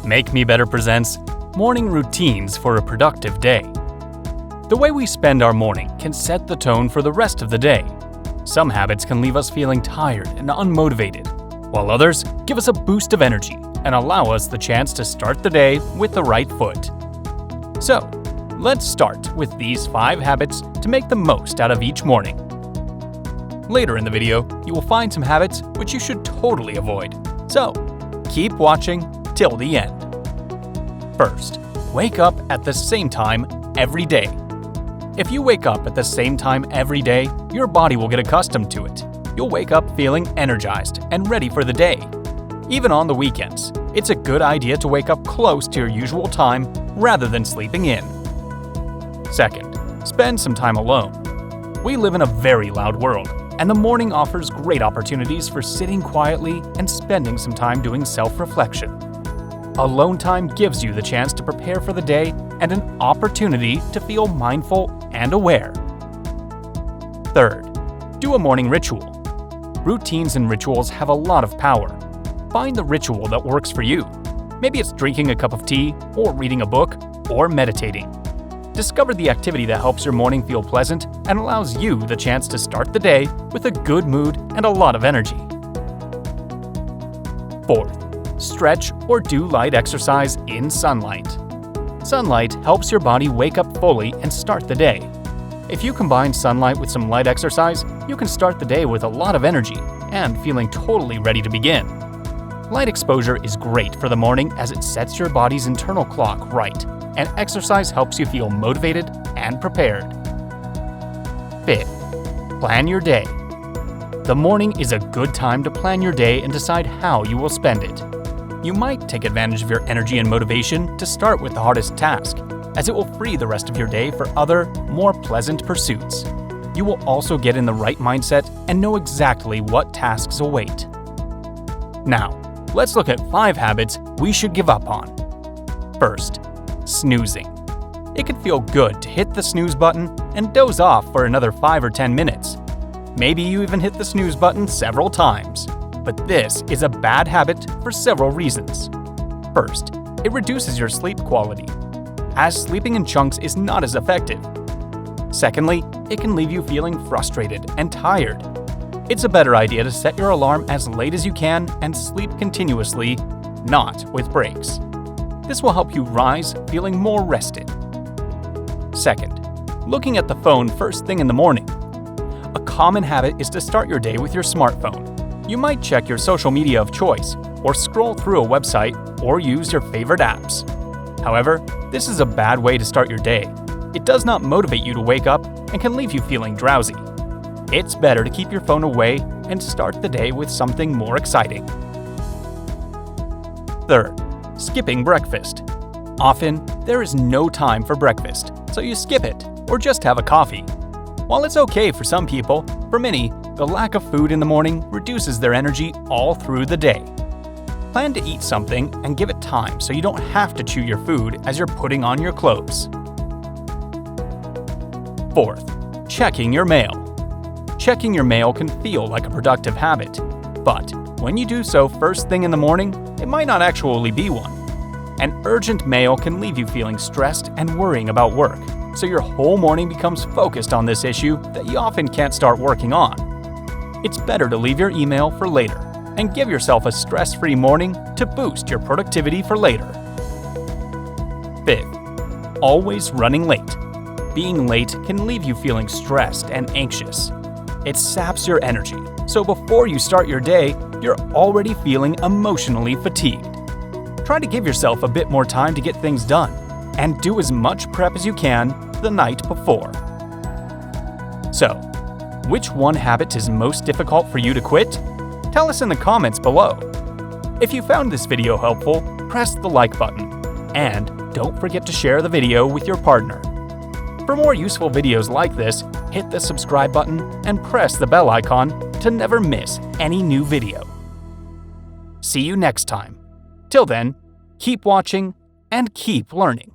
Make Me Better presents Morning Routines for a Productive Day. The way we spend our morning can set the tone for the rest of the day. Some habits can leave us feeling tired and unmotivated, while others give us a boost of energy and allow us the chance to start the day with the right foot. So, let's start with these 5 habits to make the most out of each morning. Later in the video, you will find some habits which you should totally avoid. So, keep watching till the end. First, wake up at the same time every day. If you wake up at the same time every day, your body will get accustomed to it. You'll wake up feeling energized and ready for the day. Even on the weekends, it's a good idea to wake up close to your usual time rather than sleeping in. Second, spend some time alone. We live in a very loud world, and the morning offers great opportunities for sitting quietly and spending some time doing self-reflection. Alone time gives you the chance to prepare for the day and an opportunity to feel mindful and aware. Third, do a morning ritual. Routines and rituals have a lot of power. Find the ritual that works for you. Maybe it's drinking a cup of tea, or reading a book, or meditating. Discover the activity that helps your morning feel pleasant and allows you the chance to start the day with a good mood and a lot of energy. Fourth, stretch or do light exercise in sunlight. Sunlight helps your body wake up fully and start the day. If you combine sunlight with some light exercise, you can start the day with a lot of energy and feeling totally ready to begin. Light exposure is great for the morning as it sets your body's internal clock right, and exercise helps you feel motivated and prepared. Fifth, plan your day. The morning is a good time to plan your day and decide how you will spend it. You might take advantage of your energy and motivation to start with the hardest task, as it will free the rest of your day for other, more pleasant pursuits. You will also get in the right mindset and know exactly what tasks await. Now, let's look at 5 habits we should give up on. First, snoozing. It can feel good to hit the snooze button and doze off for another 5 or 10 minutes. Maybe you even hit the snooze button several times. But this is a bad habit for several reasons. First, it reduces your sleep quality, as sleeping in chunks is not as effective. Secondly, it can leave you feeling frustrated and tired. It's a better idea to set your alarm as late as you can and sleep continuously, not with breaks. This will help you rise feeling more rested. Second, looking at the phone first thing in the morning. A common habit is to start your day with your smartphone. You might check your social media of choice, or scroll through a website, or use your favorite apps. However, this is a bad way to start your day. It does not motivate you to wake up and can leave you feeling drowsy. It's better to keep your phone away and start the day with something more exciting. Third, skipping breakfast. Often, there is no time for breakfast, so you skip it, or just have a coffee. While it's okay for some people, for many, the lack of food in the morning reduces their energy all through the day. Plan to eat something and give it time so you don't have to chew your food as you're putting on your clothes. Fourth, checking your mail. Checking your mail can feel like a productive habit, but when you do so first thing in the morning, it might not actually be one. An urgent mail can leave you feeling stressed and worrying about work, so your whole morning becomes focused on this issue that you often can't start working on. It's better to leave your email for later and give yourself a stress-free morning to boost your productivity for later. Fifth, always running late. Being late can leave you feeling stressed and anxious. It saps your energy, so before you start your day, you're already feeling emotionally fatigued. Try to give yourself a bit more time to get things done, and do as much prep as you can the night before. So, which one habit is most difficult for you to quit? Tell us in the comments below. If you found this video helpful, press the like button, and don't forget to share the video with your partner. For more useful videos like this, hit the subscribe button and press the bell icon to never miss any new video. See you next time. Till then, keep watching and keep learning.